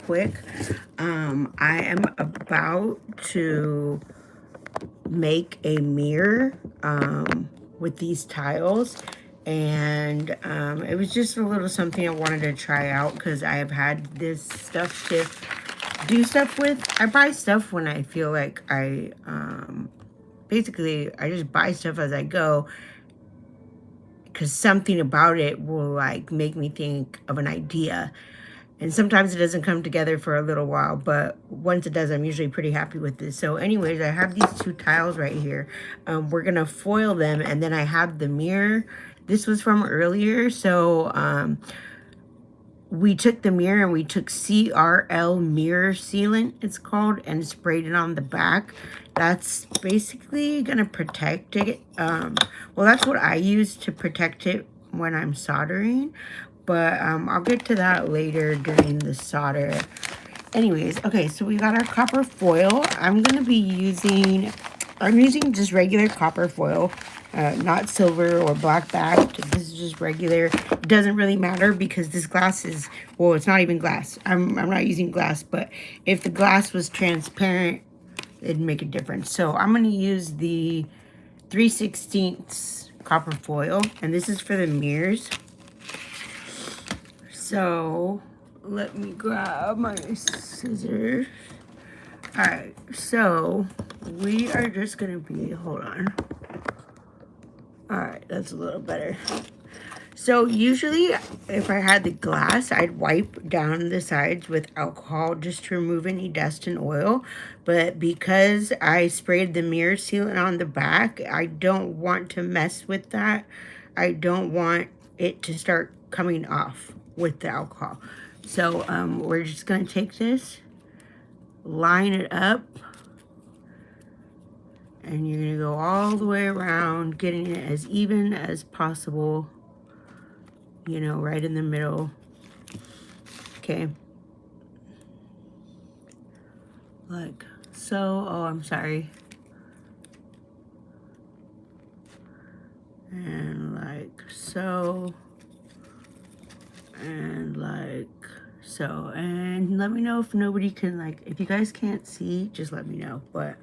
quick. I am about to make a mirror with these tiles, and it was just a little something I wanted to try out because I have had this stuff to do stuff with. I buy stuff when I feel like basically I just buy stuff as I go because something about it will like make me think of an idea. And sometimes it doesn't come together for a little while, but once it does, I'm usually pretty happy with this. So anyways, I have these two tiles right here. We're going to foil them, and then I have the mirror. This was from earlier, so we took the mirror and we took CRL mirror sealant, it's called, and sprayed it on the back. That's basically going to protect it. Well, that's what I use to protect it when I'm soldering. But I'll get to that later during the solder. Anyways, okay, so we got our copper foil. I'm using just regular copper foil, not silver or black backed. This is just regular. It doesn't really matter because this glass is, well, it's not even glass. I'm not using glass, but if the glass was transparent, it'd make a difference. So I'm going to use the 3/16 copper foil, and this is for the mirrors. So let me grab my scissors. All right, so we are just gonna be, hold on. All right, that's a little better. So usually if I had the glass, I'd wipe down the sides with alcohol just to remove any dust and oil. But because I sprayed the mirror sealant on the back, I don't want to mess with that. I don't want it to start coming off with the alcohol. So we're just going to take this, line it up, and you're going to go all the way around, getting it as even as possible, you know, right in the middle. Okay. Like so. Oh, I'm sorry. And like so. And like so. And let me know if nobody can, like, if you guys can't see, just let me know. But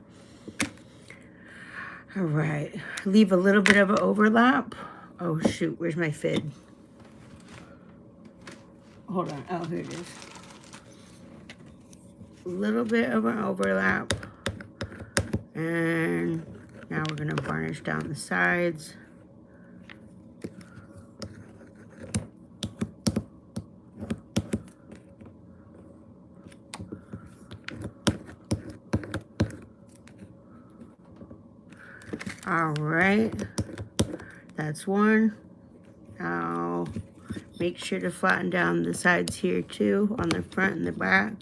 all right, leave a little bit of an overlap. Oh shoot, where's my fid? Hold on. Oh, here it is. A little bit of an overlap, and now we're gonna varnish down the sides. All right, that's one. Now make sure to flatten down the sides here too, on the front and the back.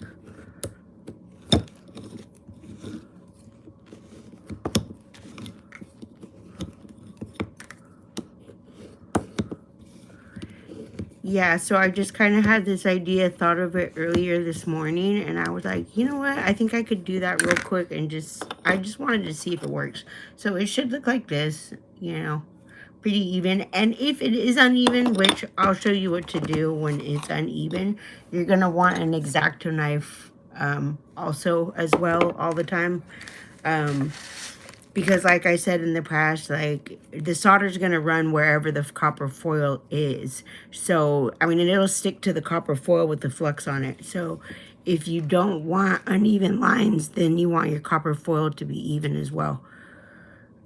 Yeah, so I just kind of had this idea, thought of it earlier this morning, and I was like, you know what? I think I could do that real quick and I just wanted to see if it works. So it should look like this, you know, pretty even. And if it is uneven, which I'll show you what to do when it's uneven, you're going to want an X-Acto knife also as well all the time. Because like I said in the past, like the solder is going to run wherever the copper foil is. So, I mean, it'll stick to the copper foil with the flux on it. So if you don't want uneven lines, then you want your copper foil to be even as well.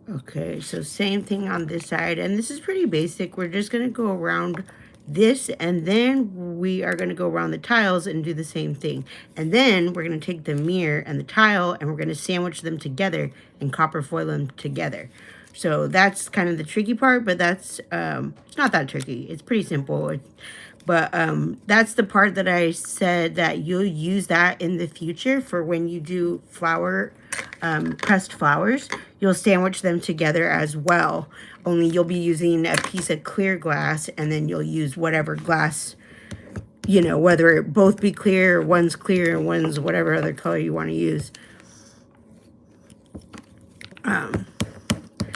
Okay, so same thing on this side. And this is pretty basic. We're just going to go around this, and then we are going to go around the tiles and do the same thing. And then we're going to take the mirror and the tile, and we're going to sandwich them together and copper foil them together. So that's kind of the tricky part, but that's it's not that tricky. It's pretty simple. But that's the part that I said that you'll use that in the future for when you do flower, pressed flowers. You'll sandwich them together as well. Only you'll be using a piece of clear glass, and then you'll use whatever glass, you know, whether it both be clear, one's clear, and one's whatever other color you want to use.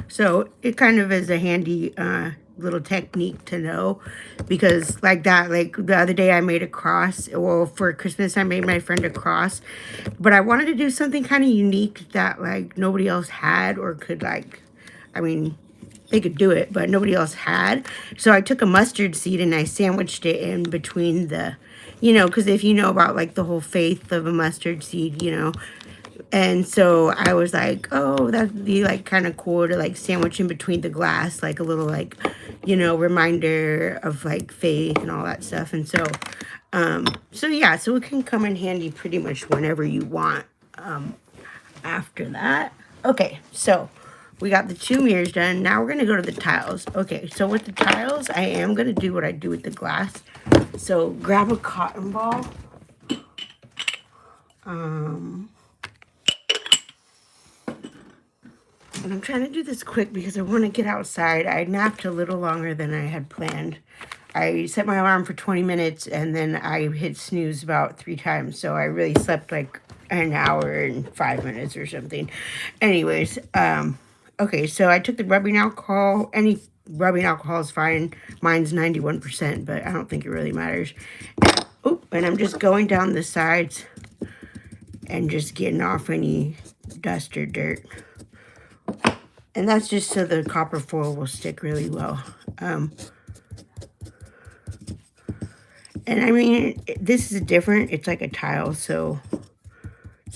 So it kind of is a handy little technique to know, because like that, like the other day I made a cross. Well, for Christmas I made my friend a cross, but I wanted to do something kind of unique that like nobody else had or could like, I mean, they could do it, but nobody else had. So I took a mustard seed and I sandwiched it in between the, you know, because if you know about like the whole faith of a mustard seed, you know, and so I was like, oh, that'd be like kind of cool to like sandwich in between the glass, like a little like, you know, reminder of like faith and all that stuff. And so, so yeah, so it can come in handy pretty much whenever you want. After that, okay, so we got the 2 mirrors done. Now we're gonna go to the tiles. Okay, so with the tiles, I am gonna do what I do with the glass. So grab a cotton ball. And I'm trying to do this quick because I want to get outside. I napped a little longer than I had planned. I set my alarm for 20 minutes and then I hit snooze about 3 times. So I really slept like an hour and 5 minutes or something. Anyways, okay, so I took the rubbing alcohol. Any rubbing alcohol is fine. Mine's 91%, but I don't think it really matters. Oh, and I'm just going down the sides and just getting off any dust or dirt. And that's just so the copper foil will stick really well. And I mean, this is different. It's like a tile, so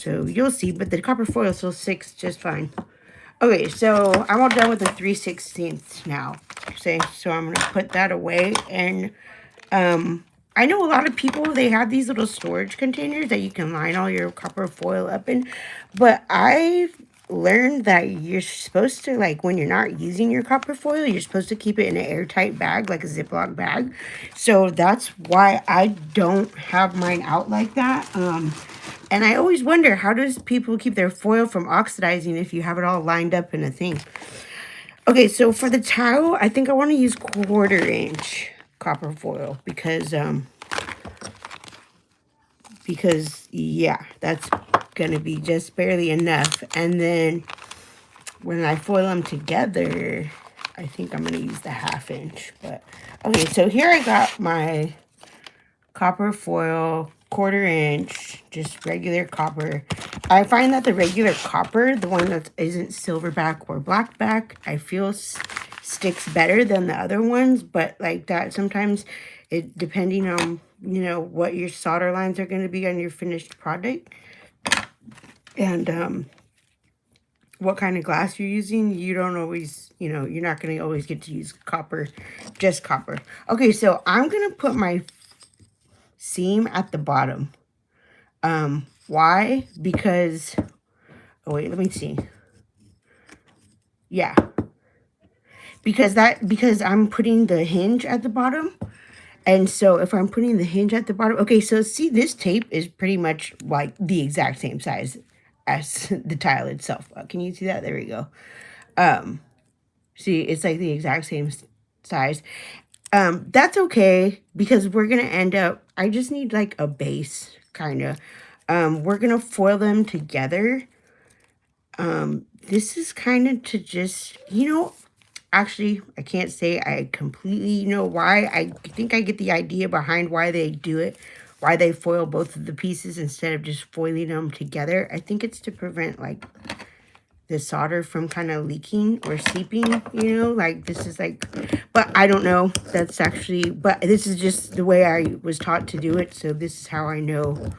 you'll see. But the copper foil still sticks just fine. Okay, so I'm all done with the 3/16 now. Okay, so I'm going to put that away. And I know a lot of people, they have these little storage containers that you can line all your copper foil up in. But I've learned that you're supposed to, like, when you're not using your copper foil, you're supposed to keep it in an airtight bag, like a Ziploc bag. So that's why I don't have mine out like that. And I always wonder, how does people keep their foil from oxidizing if you have it all lined up in a thing? Okay, so for the towel, I think I want to use 1/4 inch copper foil because yeah, that's gonna be just barely enough. And then when I foil them together, I think I'm gonna use the 1/2 inch. But okay, so here I got my copper foil, 1/4 inch, just regular copper. I find that the regular copper, the one that isn't silverback or blackback, I feel sticks better than the other ones. But like that, sometimes it, depending on, you know, what your solder lines are going to be on your finished product, and what kind of glass you're using, you don't always, you know, you're not going to always get to use copper, just copper. Okay, so I'm going to put my seam at the bottom. Why? Because, oh wait, let me see. Yeah. Because I'm putting the hinge at the bottom. And so if I'm putting the hinge at the bottom, okay, so see, this tape is pretty much like the exact same size as the tile itself. Can you see that? There we go. See, it's like the exact same size. That's okay because we're going to end up, I just need like a base kind of. We're going to foil them together. This is kind of to just, you know, actually, I can't say I completely know why. I think I get the idea behind why they do it, why they foil both of the pieces instead of just foiling them together. I think it's to prevent, like, the solder from kind of leaking or seeping, you know, like this is like, but I don't know. That's actually, but this is just the way I was taught to do it. So this is how I know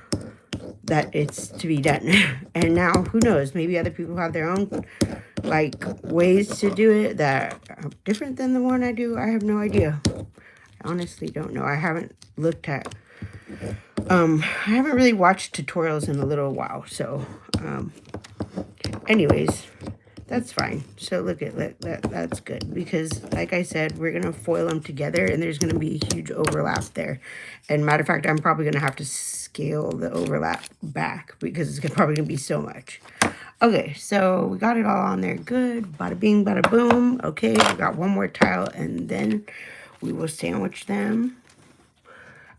that it's to be done. And now, who knows, maybe other people have their own like ways to do it that are different than the one I do. I have no idea. I honestly don't know. I haven't looked at I haven't really watched tutorials in a little while. So anyways, that's fine. So look at that's good because like I said, we're gonna foil them together and there's gonna be a huge overlap there. And matter of fact, I'm probably gonna have to scale the overlap back because it's probably gonna be so much. Okay, so we got it all on there. Good. Bada bing, bada boom. Okay, we got one more tile and then we will sandwich them.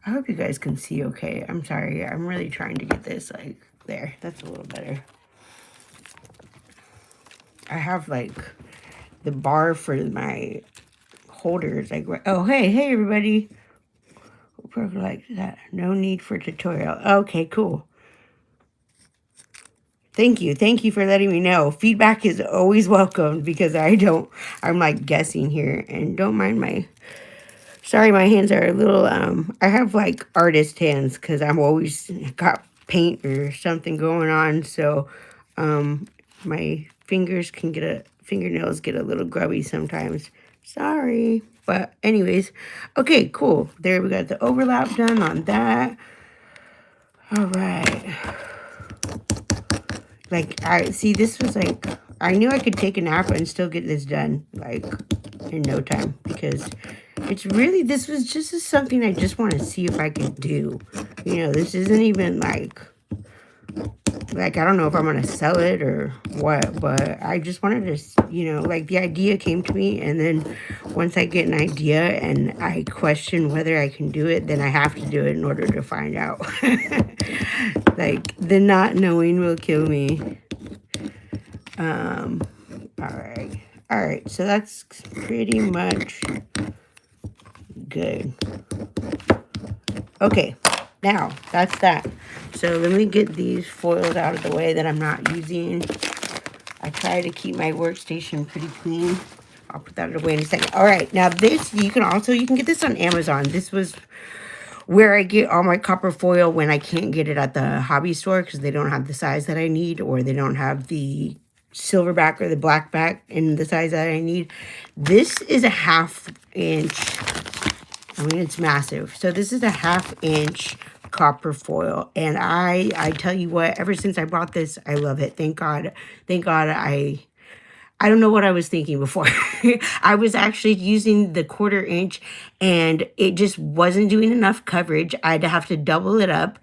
I hope you guys can see okay. I'm sorry. I'm really trying to get this like there. That's a little better. I have like the bar for my holders. Like, oh, hey, everybody. Like that. No need for tutorial. Okay, cool. Thank you. Thank you for letting me know. Feedback is always welcome because I'm like guessing here, and don't mind sorry, my hands are a little, I have like artist hands because I'm always got paint or something going on. So, my fingernails get a little grubby sometimes. Sorry. But anyways, okay, cool. There we got the overlap done on that. All right. Like, this was like, I knew I could take a nap and still get this done, like, in no time, because it's really, this was just something I just want to see if I can do. You know, this isn't even like, I don't know if I'm going to sell it or what, but I just wanted to, you know, like, the idea came to me, and then once I get an idea and I question whether I can do it, then I have to do it in order to find out. Like, the not knowing will kill me. All right, so that's pretty much good. Okay, now that's that. So let me get these foils out of the way that I'm not using. I try to keep my workstation pretty clean. I'll put that away in a second. All right, now this, you can get this on Amazon. This was where I get all my copper foil when I can't get it at the hobby store because they don't have the size that I need, or they don't have the silverback or the blackback in the size that I need. This is a 1/2 inch. I mean, it's massive. So this is a 1/2 inch copper foil, and I tell you what, ever since I bought this, I love it. Thank God. I don't know what I was thinking before. I was actually using the 1/4 inch, and it just wasn't doing enough coverage. I'd have to double it up.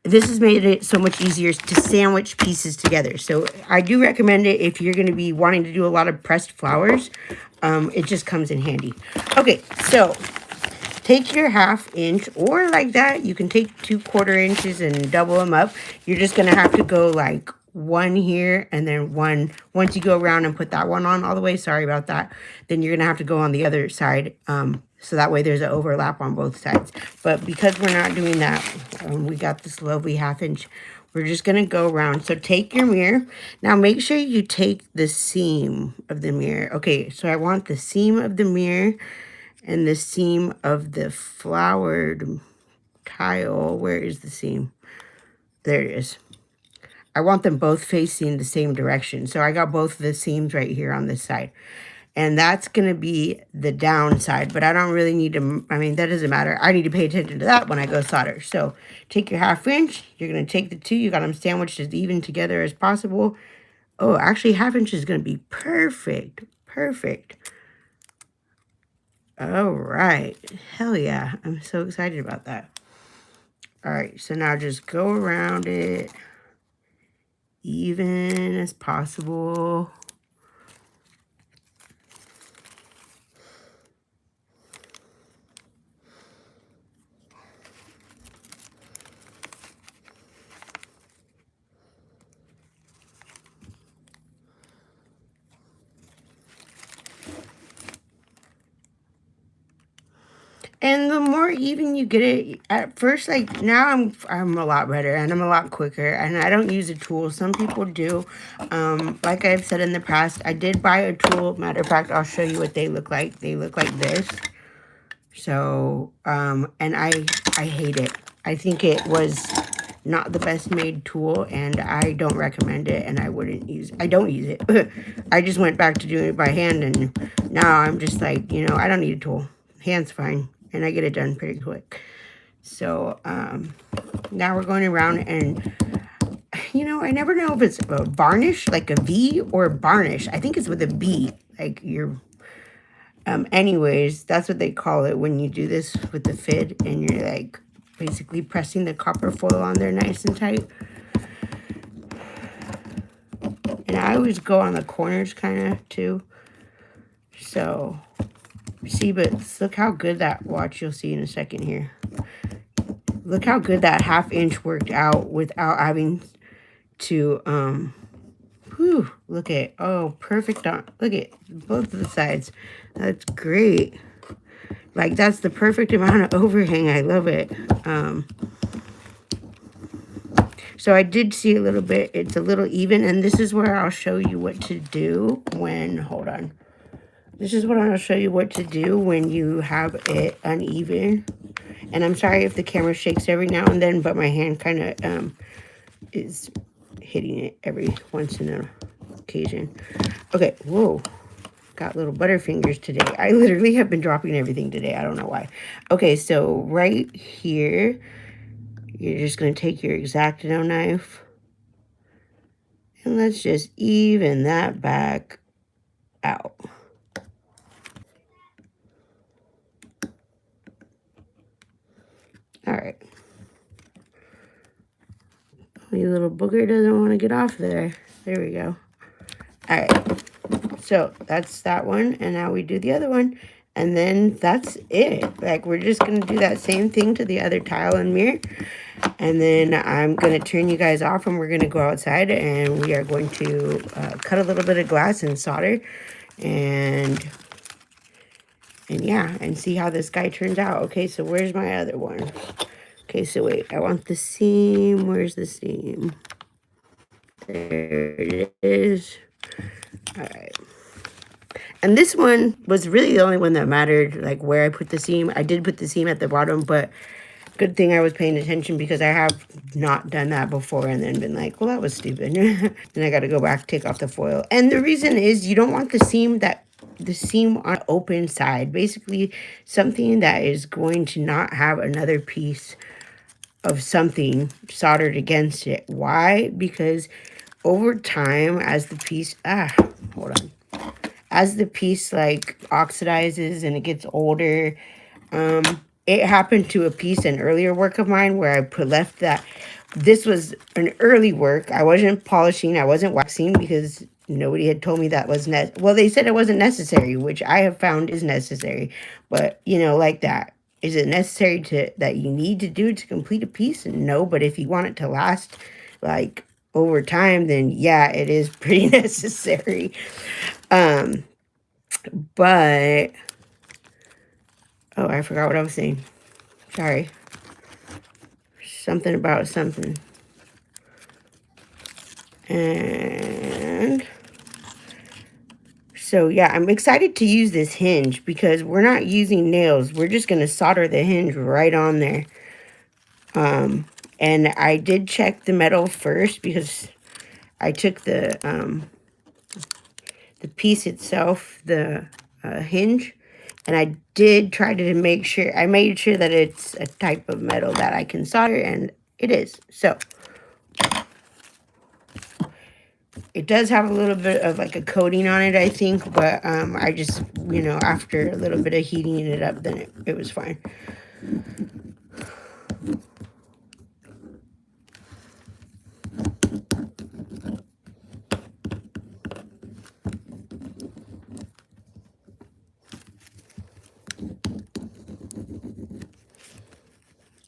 This has made it so much easier to sandwich pieces together. So I do recommend it if you're going to be wanting to do a lot of pressed flowers. It just comes in handy. Okay, so take your 1/2 inch, or like that, you can take 2/4 inches and double them up. You're just going to have to go like one here, and then one, once you go around and put that one on all the way, sorry about that, then you're going to have to go on the other side. So that way there's an overlap on both sides. But because we're not doing that, we got this lovely 1/2 inch. We're just going to go around. So take your mirror. Now make sure you take the seam of the mirror. Okay, so I want the seam of the mirror and the seam of the flowered tile. Where is the seam? There it is. I want them both facing the same direction. So I got both of the seams right here on this side. And that's going to be the downside. But I don't really need to, I mean, that doesn't matter. I need to pay attention to that when I go solder. So take your 1/2 inch. You're going to take the two. You got them sandwiched as even together as possible. Oh, actually 1/2 inch is going to be perfect. Perfect. All right. Hell yeah. I'm so excited about that. All right. So now just go around it even as possible. And the more even you get it, at first, like now I'm a lot better and I'm a lot quicker, and I don't use a tool. Some people do. Like I've said in the past, I did buy a tool. Matter of fact, I'll show you what they look like. They look like this. So, and I hate it. I think it was not the best made tool, and I don't recommend it, and I don't use it. I just went back to doing it by hand, and now I'm just like, you know, I don't need a tool. Hand's fine, and I get it done pretty quick. So, now we're going around, and, you know, I never know if it's a varnish, like a V, or varnish. I think it's with a B, like you're... anyways, that's what they call it when you do this with the fid, and you're like basically pressing the copper foil on there nice and tight. And I always go on the corners kind of too. So, see, but look how good that, watch, you'll see in a second here. Look how good that 1/2 inch worked out without having to, whew, look at, oh, perfect on, look at both of the sides. That's great. Like, that's the perfect amount of overhang. I love it. So I did see a little bit. It's a little even. And this is where I'll show you what to do when, hold on. This is what I'll show you what to do when you have it uneven. And I'm sorry if the camera shakes every now and then, but my hand kind of is hitting it every once in a occasion. Okay, whoa. Got little butterfingers today. I literally have been dropping everything today. I don't know why. Okay, so right here, you're just going to take your X-Acto knife. And let's just even that back out. All right. My little booger doesn't want to get off there. There we go. All right. So that's that one. And now we do the other one. And then that's it. Like, we're just going to do that same thing to the other tile and mirror. And then I'm going to turn you guys off and we're going to go outside and we are going to cut a little bit of glass and solder. And yeah, and see how this guy turns out. Okay, so where's my other one? Okay, so wait, I want the seam. Where's the seam? There it is. All right. And this one was really the only one that mattered, like where I put the seam. I did put the seam at the bottom, but good thing I was paying attention because I have not done that before and then been like, well, that was stupid. Then I got to go back, take off the foil. And the reason is you don't want the seam on the open side. Basically, something that is going to not have another piece of something soldered against it. Why? Because over time, as the piece, hold on. As the piece like oxidizes and it gets older, it happened to a piece, an earlier work of mine where I left that. This was an early work. I wasn't polishing. I wasn't waxing because nobody had told me that was well, they said it wasn't necessary, which I have found is necessary. But, you know, like that. Is it necessary that you need to do to complete a piece? No, but if you want it to last, like, over time, then yeah, it is pretty necessary. But, oh, I forgot what I was saying. Sorry. Something about something. And so, yeah, I'm excited to use this hinge because we're not using nails. We're just going to solder the hinge right on there. And I did check the metal first because I took the piece itself, the hinge, and I did try to make sure, I made sure that it's a type of metal that I can solder, and it is. So it does have a little bit of like a coating on it, I think, but I just, you know, after a little bit of heating it up, then it was fine.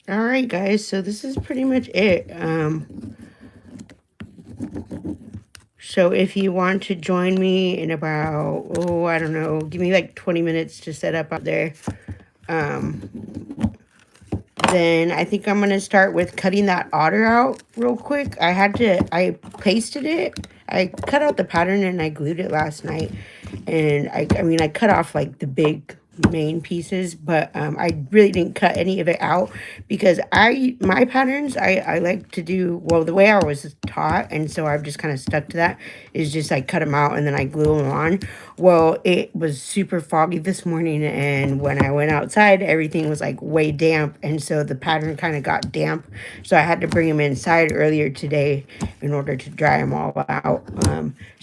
All right, guys, so this is pretty much it. So if you want to join me in about, oh, I don't know, give me like 20 minutes to set up out there. Then I think I'm going to start with cutting that otter out real quick. I pasted it. I cut out the pattern and I glued it last night. And I mean, I cut off like the big main pieces, but I really didn't cut any of it out because my patterns, I like to do, well, the way I was taught, and so I've just kind of stuck to that, is just I cut them out and then I glue them on. Well, it was super foggy this morning, and when I went outside, everything was like way damp, and so the pattern kind of got damp, so I had to bring them inside earlier today in order to dry them all out.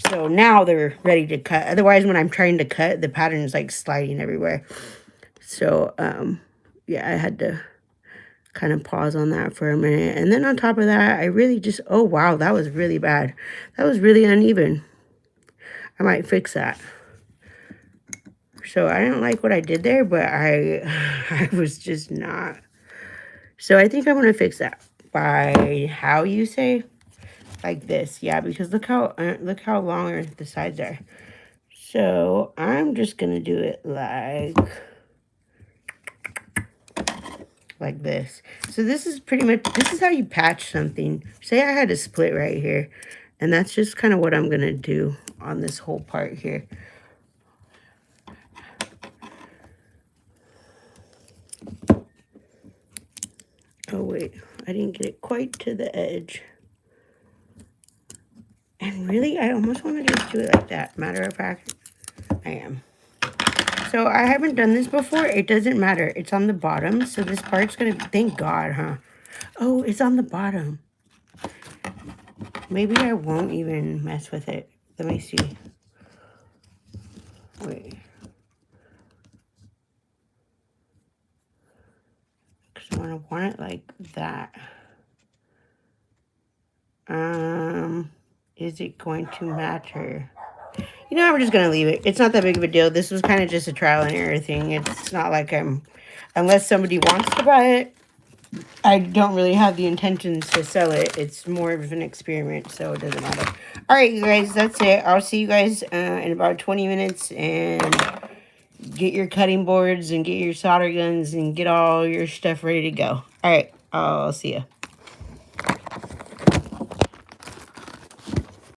So now they're ready to cut. Otherwise, when I'm trying to cut, the pattern is like sliding everywhere. So, yeah, I had to kind of pause on that for a minute. And then on top of that, I really just, oh, wow, that was really bad. That was really uneven. I might fix that. So I don't like what I did there, but I was just not. So I think I'm going to fix that by how you say, like this. Yeah, because look how longer the sides are. So I'm just going to do it like like this. So this is pretty much, this is how you patch something. Say I had a split right here, and that's just kind of what I'm going to do on this whole part here. Oh wait, I didn't get it quite to the edge. And really, I almost want to just do it like that. Matter of fact, I am. So I haven't done this before. It doesn't matter. It's on the bottom. So this part's going to, thank God, huh? Oh, it's on the bottom. Maybe I won't even mess with it. Let me see. Wait. Because I want it like that. Is it going to matter? You know, I'm just going to leave it. It's not that big of a deal. This was kind of just a trial and error thing. It's not like unless somebody wants to buy it, I don't really have the intentions to sell it. It's more of an experiment, so it doesn't matter. All right, you guys, that's it. I'll see you guys in about 20 minutes, and get your cutting boards and get your solder guns and get all your stuff ready to go. All right, I'll see you.